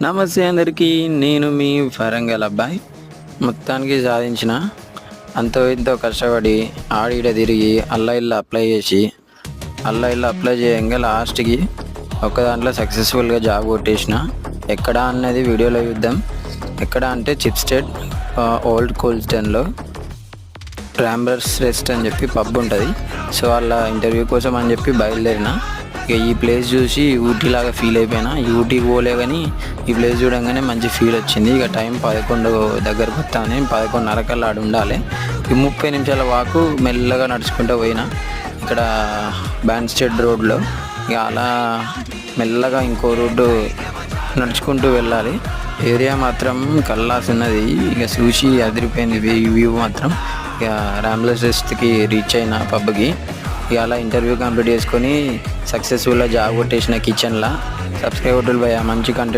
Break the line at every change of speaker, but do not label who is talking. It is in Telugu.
నమస్తే అందరికీ. నేను మీ ఫరంగల్ అబ్బాయి. మొత్తానికి సాధించిన. అంతో ఇంతో కష్టపడి ఆడిడ తిరిగి అల్లా ఇల్లు అప్లై చేయంగా లాస్ట్కి ఒక దాంట్లో సక్సెస్ఫుల్గా జాబ్ కొట్టేసిన. ఎక్కడ అన్నది వీడియోలో చూద్దాం. ఎక్కడ అంటే చిప్ స్టేట్ ఓల్డ్ కోల్స్టన్లో ట్రాంబర్స్ రెస్ట్ అని చెప్పి పబ్ ఉంటుంది. సో వాళ్ళ ఇంటర్వ్యూ కోసం అని చెప్పి బయలుదేరిన. ఇక ఈ ప్లేస్ చూసి ఊటీలాగా ఫీల్ అయిపోయినా. ఊటీకి పోలే కానీ ఈ ప్లేస్ చూడంగానే మంచి ఫీల్ వచ్చింది. ఇక టైం 11 దగ్గరకు వస్తామని 11:30 కల్లా ఆడ ఉండాలి. ఈ 30 నిమిషాల వాకు మెల్లగా నడుచుకుంటూ పోయినా ఇక్కడ బ్యాండ్ స్టేట్ రోడ్లో. ఇక అలా మెల్లగా ఇంకో రోడ్డు నడుచుకుంటూ వెళ్ళాలి. ఏరియా మాత్రం కల్లాసున్నది. ఇక చూసి అదిరిపోయింది వ్యూ మాత్రం. ఇక రాంబ్లర్స్ రెస్ట్కి రీచ్ అయిన పబ్కి. ఇక అలా ఇంటర్వ్యూ కంప్లీట్ చేసుకొని సక్సెస్ఫుల్గా జాబ్ కొట్టేసిన కిచెన్లో. సబ్స్క్రైబ్ భయ్యా, మంచి కంటెంట్